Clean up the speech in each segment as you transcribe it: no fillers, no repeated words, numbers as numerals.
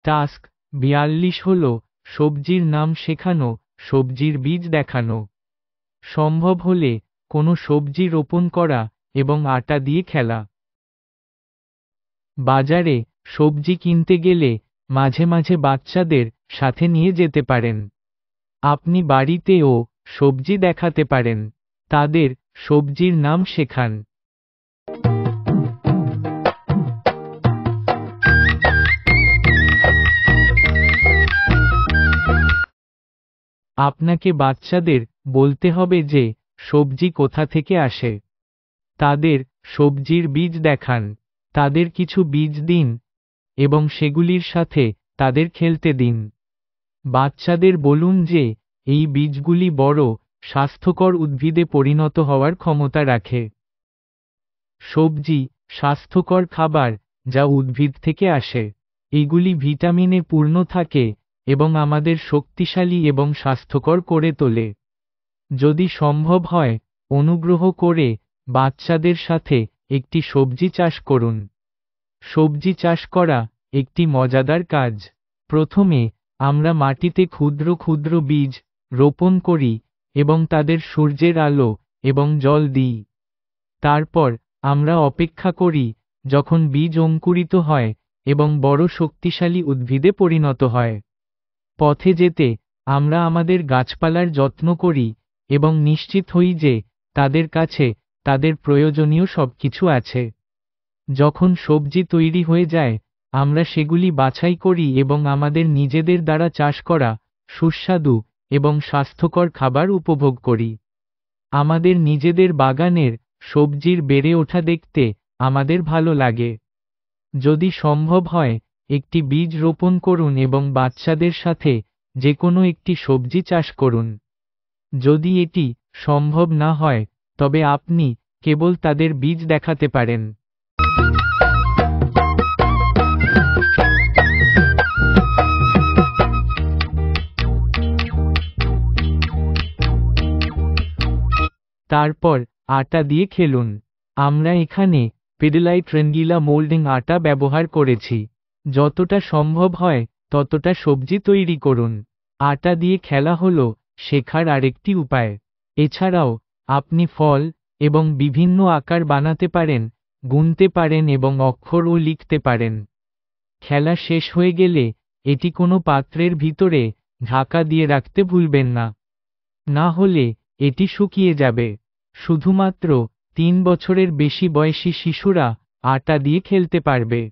Task 42 হল সবজির নাম শেখানো, সবজির বীজ দেখানো। সম্ভব হলে কোনো সবজি রোপণ করা এবং আটা দিয়ে খেলা। বাজারে সবজি কিনতে গেলে মাঝে মাঝে বাচ্চাদের সাথে নিয়ে যেতে পারেন। আপনি বাড়িতেও সবজি দেখাতে পারেন, তাদের সবজির নাম শেখান। আপনাকে বাচ্চাদের বলতে হবে যে সবজি কোথা থেকে আসে। তাদের সবজির বীজ দেখান, তাদের কিছু বীজ দিন এবং সেগুলির সাথে তাদের খেলতে দিন। বাচ্চাদের বলুন যে এই বীজগুলি বড় স্বাস্থ্যকর উদ্ভিদে পরিণত হওয়ার ক্ষমতা রাখে। সবজি স্বাস্থ্যকর খাবার যা উদ্ভিদ থেকে আসে। এগুলি ভিটামিনে পূর্ণ থাকে এবং আমাদের শক্তিশালী এবং স্বাস্থ্যকর করে তোলে। যদি সম্ভব হয় অনুগ্রহ করে বাচ্চাদের সাথে একটি সবজি চাষ করুন। সবজি চাষ করা একটি মজাদার কাজ। প্রথমে আমরা মাটিতে ক্ষুদ্র ক্ষুদ্র বীজ রোপণ করি এবং তাদের সূর্যের আলো এবং জল দিই। তারপর আমরা অপেক্ষা করি যখন বীজ অঙ্কুরিত হয় এবং বড় শক্তিশালী উদ্ভিদে পরিণত হয়। পথে যেতে আমরা আমাদের গাছপালার যত্ন করি এবং নিশ্চিত হই যে তাদের কাছে তাদের প্রয়োজনীয় সবকিছু আছে। যখন সবজি তৈরি হয়ে যায় আমরা সেগুলি বাছাই করি এবং আমাদের নিজেদের দ্বারা চাষ করা সুস্বাদু এবং স্বাস্থ্যকর খাবার উপভোগ করি। আমাদের নিজেদের বাগানের সবজির বেড়ে ওঠা দেখতে আমাদের ভালো লাগে। যদি সম্ভব হয় একটি বীজ রোপণ করুন এবং বাচ্চাদের সাথে যে কোনো একটি সবজি চাষ করুন। যদি এটি সম্ভব না হয় তবে আপনি কেবল তাদের বীজ দেখাতে পারেন। তারপর আটা দিয়ে খেলুন। আমরা এখানে পিডিলাইট রেঙ্গিলা মোল্ডিং আটা ব্যবহার করেছি। যতটা সম্ভব হয় ততটা সবজি তৈরি করুন। আটা দিয়ে খেলা হলো শেখার আরেকটি উপায়। এছাড়াও আপনি ফল এবং বিভিন্ন আকার বানাতে পারেন, গুনতে পারেন এবং অক্ষরও লিখতে পারেন। খেলা শেষ হয়ে গেলে এটি কোনো পাত্রের ভিতরে ঢাকা দিয়ে রাখতে ভুলবেন না, না হলে এটি শুকিয়ে যাবে। শুধুমাত্র 3 বছরের বেশি বয়সী শিশুরা আটা দিয়ে খেলতে পারবে।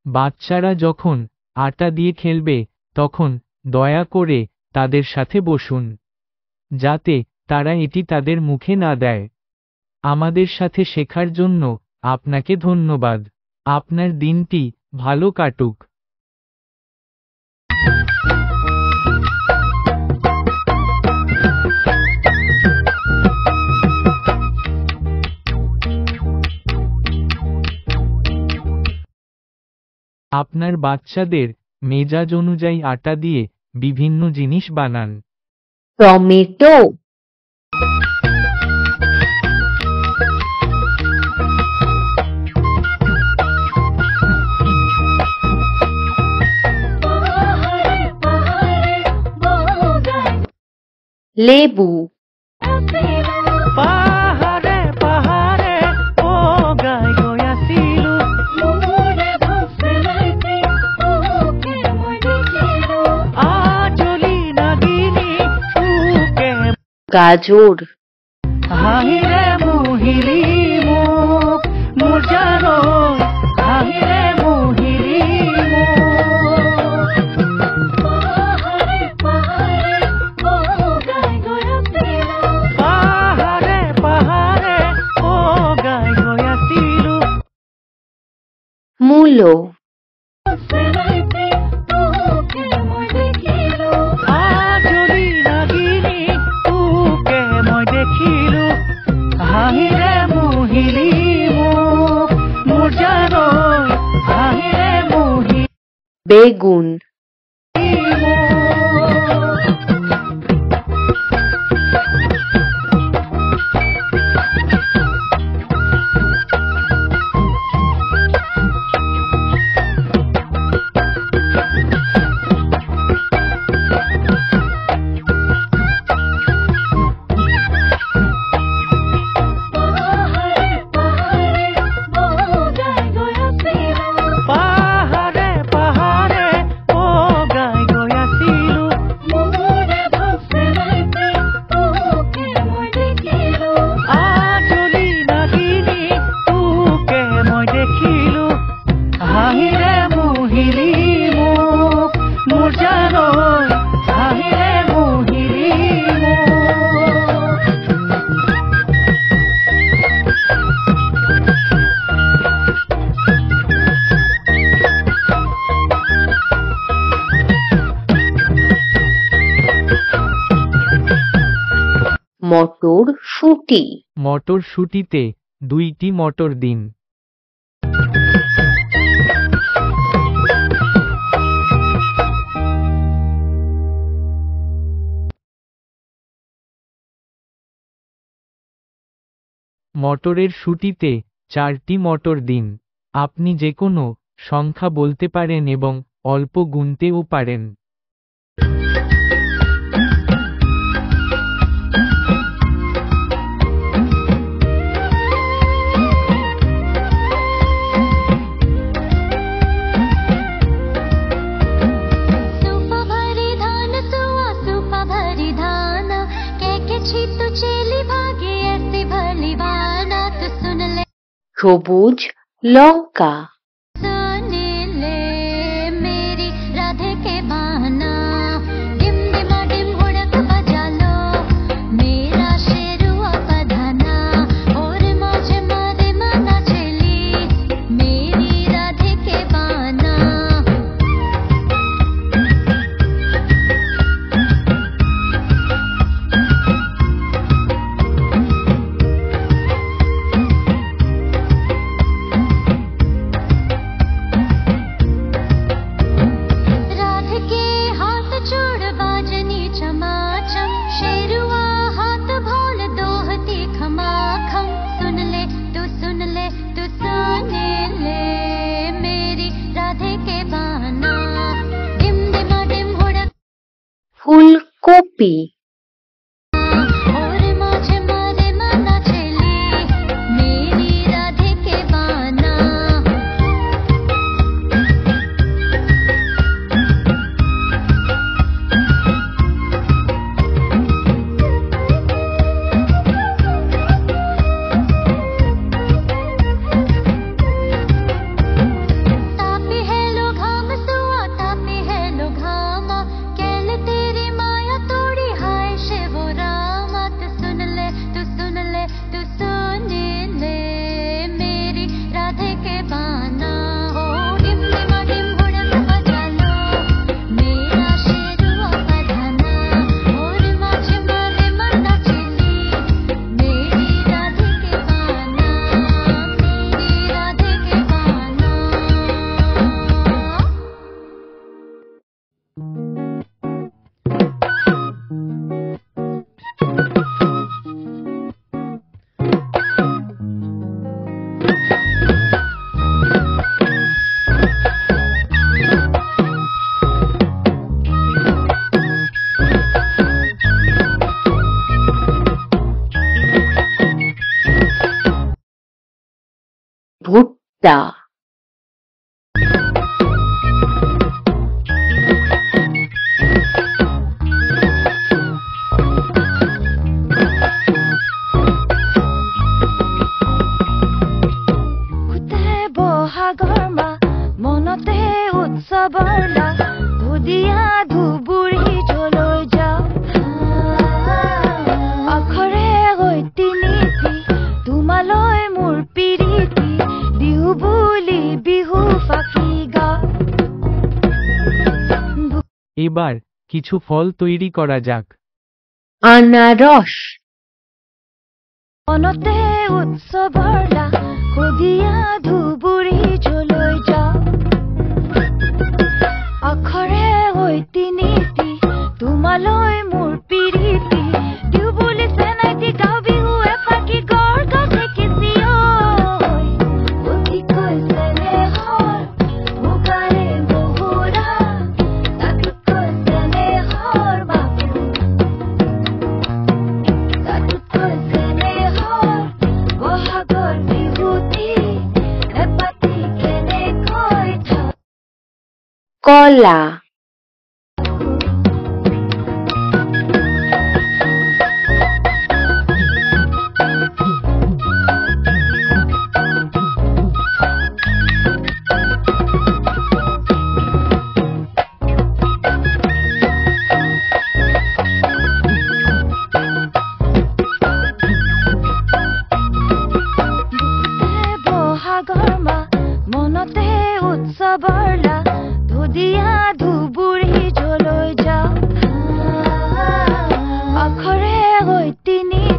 বাচ্চারা যখন আটা দিয়ে খেলবে তখন দয়া করে তাদের সাথে বসুন, যাতে তারা এটি তাদের মুখে না দেয়। আমাদের সাথে শেখার জন্য আপনাকে ধন্যবাদ। আপনার দিনটি ভালো কাটুক। আপনার বাচ্চাদের মেজাজ অনুযায়ী আটা দিয়ে বিভিন্ন জিনিস বানান। টমেটো, লেবু, পাহাড়ে পাহাড়ে ও গাই গয়াছিলো আজলি নাগিনী সুকে গাজর, হাহিরে মুহিরি মুখ মুজানো হাহিরে মুহিরি পাহাড়ে পাহাড়ে ও গাই গয়াছিলো মূলো, আজলি নাগিনী তোকে মই দেখিলো হাহিরে মুহিলি মুখ মুজানো হাহিরে মুহিলি বেগুন, মটরশুঁটি। মটরশুঁটিতে 2টি মটর দিন। মটরের শুঁটিতে 4টি মটর দিন। আপনি যে কোনো সংখ্যা বলতে পারেন এবং অল্প গুনতেও পারেন। সবুজ লঙ্কা। ফুলকপি। ভুট্টা। মনতে উৎসৱৰ ধুদিয়া ধুবুৰী জলৈ যাওঁ আখৰে গৈতি নীতি তোমালৈ মোৰ পিৰিতি বিহু বুলি বিহু ফাকি গাওঁ। এবার কিছু ফল তৈরি করা যাক। আনারস। মনতে উৎসৱৰ ধুদিয়া ধুবুৰী জলৈ যাওঁ আখৰে গৈতি নীতি তোমালৈ মোৰ পিৰিতি দিওঁ বুলি চেনাইতি গাওঁ বিহু এফাকি গড় গাছে কিচি অতিকৈ চেনেহৰ মুগাৰে মহুৰা তাতোতকৈ চেনেহৰ বাবু তাতোতকৈ চেনেহৰ বহাগৰ বিহুতি এপাতি কেনেকৈ কলা। মনতে উৎসৱৰ ধুদিয়া ধুবুৰী জলৈ যাওঁ আখৰে গৈতি নীতি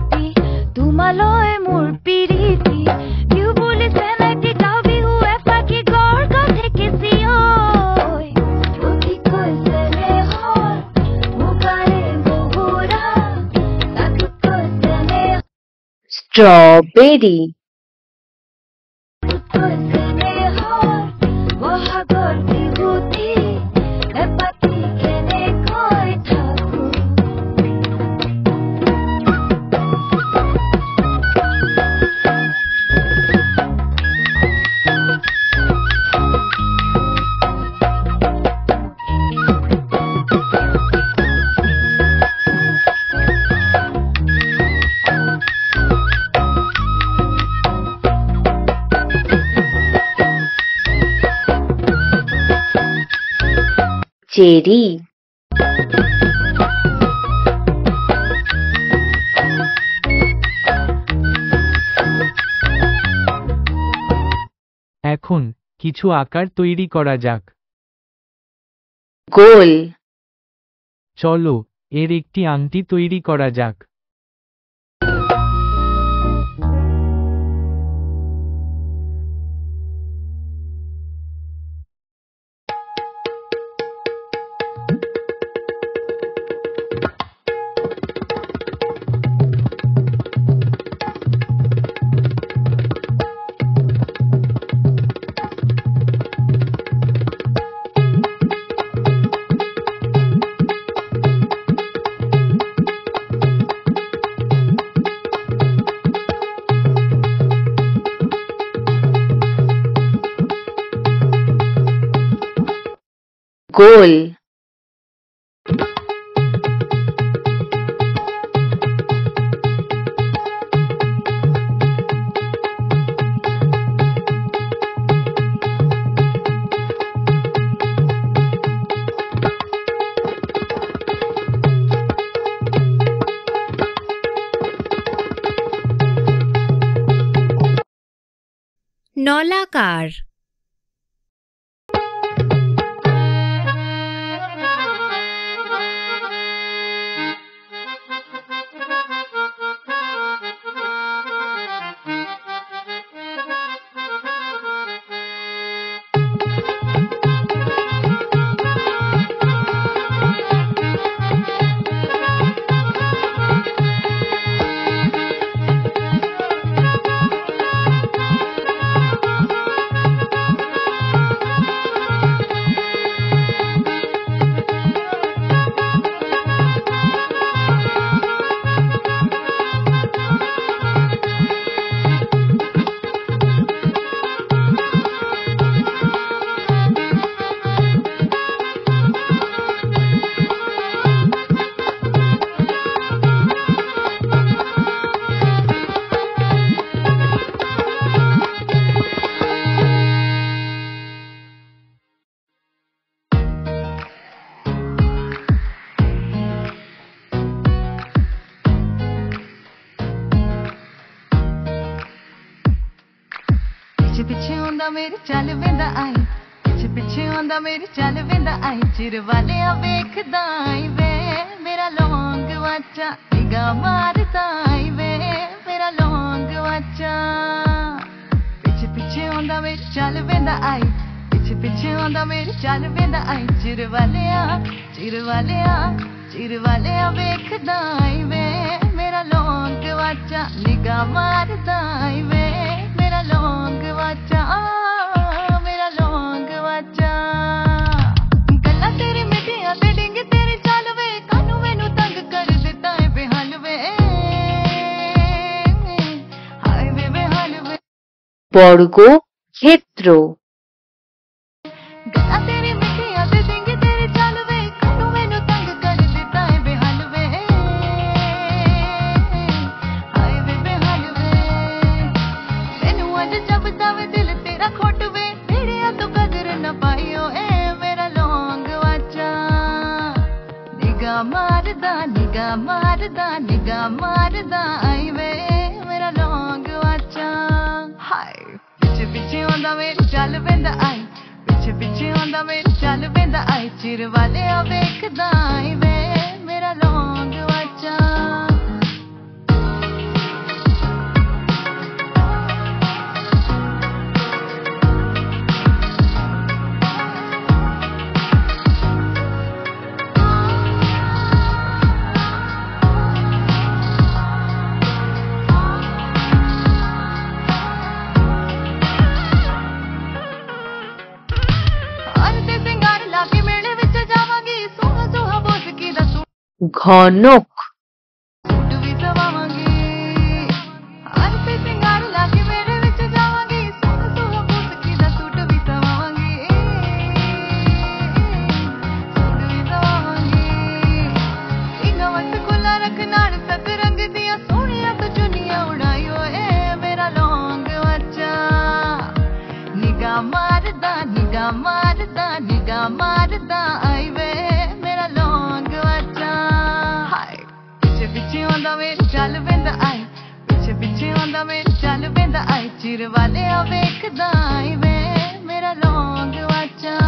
strawberry, cherry, এখন কিছু আকার তৈরি করা যাক। গোল, চলো এর একটি আংটি তৈরি করা যাক। গোল, নলাকার, ਪਿੱਛੇ ਆਉਂਦਾ ਮੇਰੀ ਚੱਲ ਵੇਂਦਾ ਆਈ, ਪਿੱਛੇ ਪਿੱਛੇ ਆਉਂਦਾ ਮੇਰੀ ਚੱਲ ਵੇਂਦਾ ਆਈ, ਚਿਰ ਵਾਲਿਆ ਵੇਖਦਾ ਆਈ ਵੇ ਮੇਰਾ ਲੌਂਗ ਵਾਚਾ, ਨਿਗਾ ਮਾਰਦਾ ਆਈ ਵੇ ਮੇਰਾ ਲੌਂਗ ਵਾਚਾ। ਪਿੱਛੇ ਪਿੱਛੇ ਆਉਂਦਾ ਮੇਰੀ ਚੱਲ ਵੇਂਦਾ ਆਈ, ਪਿੱਛੇ ਪਿੱਛੇ ਆਉਂਦਾ ਮੇਰੀ ਚੱਲ ਵੇਂਦਾ ਆਈ, ਚਿਰ ਵਾਲਿਆ ਚਿਰ ਵਾਲਿਆ ਚਿਰ ਵਾਲਿਆ ਵੇਖਦਾ ਆਈ ਵੇ ਮੇਰਾ ਲੌਂਗ ਵਾਚਾ, ਨਿਗਾ ਮਾਰਦਾ ਆਈ ਵੇ ਮੇਰਾ ਲੌਂਗ ਵਾਚਾ, ਮੇਰਾ ਲੌਂਗ ਵਾਚਾ। ਗੱਲਾਂ ਤੇਰੀ ਮਿੱਠੀਆਂ ਤੇ ਡਿੰਗ ਤੇਰੀ ਚੱਲ ਵੇ, ਕਾਨੂੰ ਮੈਨੂੰ ਤੰਗ ਕਰ ਦਿੱਤਾ ਏ ਬੇਹਾਲ ਵੇ, ਹਾਏ ਵੇ ਬੇਹਾਲ ਵੇ। বর্গক্ষেত্র, ਗੱਲਾਂ ਤੇਰੀ ਮਿੱਠੀਆਂ ਤੇ ਡਿੰਗ ਤੇਰੀ ਚੱਲ ਵੇ, ਕਾਨੂੰ ਮੈਨੂੰ ਤੰਗ ਕਰ ਦਿੱਤਾ ਏ ਬੇਹਾਲ ਵੇ, ਹਾਏ ਵੇ ਬੇਹਾਲ ਵੇ। ਮੈਨੂੰ ਅੱਜ ਜਪਦਾ ਵੇ ਦਿਲ ਤੇਰਾ ਖੁੱਟ ਵੇ, ਨੇੜਿਆਂ ਤੋਂ ਕਦਰ ਨਾ ਪਾਈਓ ਏ ਮੇਰਾ ਲੌਂਗ ਵਾਚਾ, ਨਿਗਾ ਮਾਰਦਾ ਨਿਗਾ ਮਾਰਦਾ ਨਿਗਾ ਮਾਰਦਾ ਆਈ ਵੇ ਮੇਰਾ ਲੌਂਗ ਵਾਚਾ। ਹਾਏ ਪਿੱਛੇ ਪਿੱਛੇ ਆਉਂਦਾ ਮੇਰੀ ਚੱਲ ਵੇਂਦਾ ਆਈ, ਪਿੱਛੇ ਪਿੱਛੇ ਆਉਂਦਾ ਮੇਰੀ ਚੱਲ ਵੇਂਦਾ ਆਈ, ਚਿਰ ਵਾਲਿਆ ਵੇਖਦਾ ਆਈ ਵੇ ਮੇਰਾ ਲੌਂਗ ਵਾਚਾ। घनक सूट भी सवावांगी हर पे सिंगार लाके मेरे विच जावांगी सोहना सोहा मुस्की दा सूट भी सवावांगी सूट भी सवावांगी इंगा वस कोला रख नाल सतरंग दियां सोहणियां तो चुन्नियां उड़ाई ओए मेरा लौंग बच्चा निगाह मारदा आई वे मेरा लौंग बच्चा हाय पिछे पिछे आंदा मेरे चल वेंदा आई पिछे पिछे आंदा मेरे चल वेंदा आई चिर वाले आ वेखदा आई वे मेरा लौंग बच्चा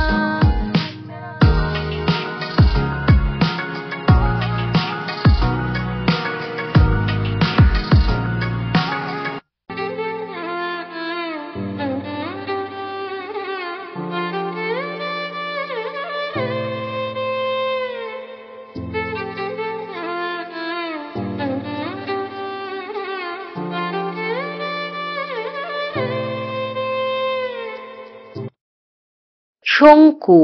शंकु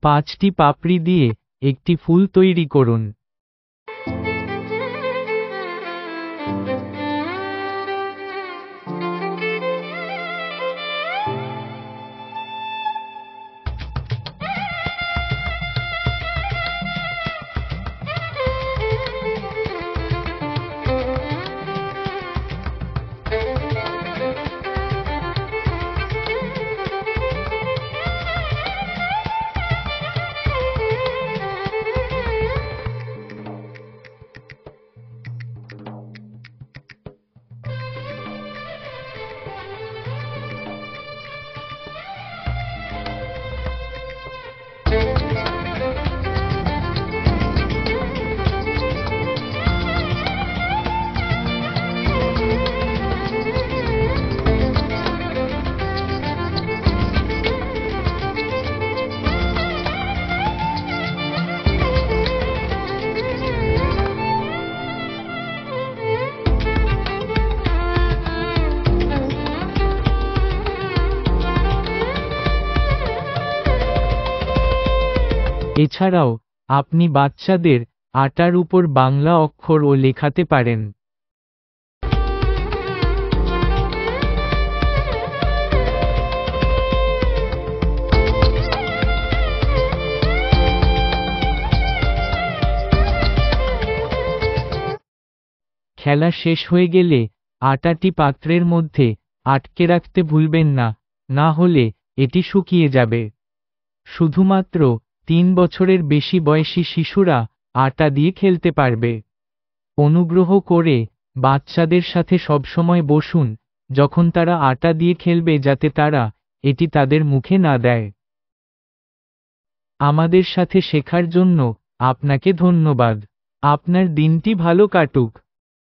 পাঁচটি পাপড়ি দিয়ে একটি ফুল তৈরি করুন। এছাড়াও আপনি বাচ্চাদের আটার উপর বাংলা অক্ষর ও লেখাতে পারেন। খেলা শেষ হয়ে গেলে আটাটি পাত্রের মধ্যে আটকে রাখতে ভুলবেন না, না হলে এটি শুকিয়ে যাবে। শুধুমাত্র 3 বছরের বেশি বয়সী শিশুরা আটা দিয়ে খেলতে পারবে। অনুগ্রহ করে বাচ্চাদের সাথে সবসময় বসুন যখন তারা আটা দিয়ে খেলবে, যাতে তারা এটি তাদের মুখে না দেয়। আমাদের সাথে শেখার জন্য আপনাকে ধন্যবাদ। আপনার দিনটি ভালো কাটুক।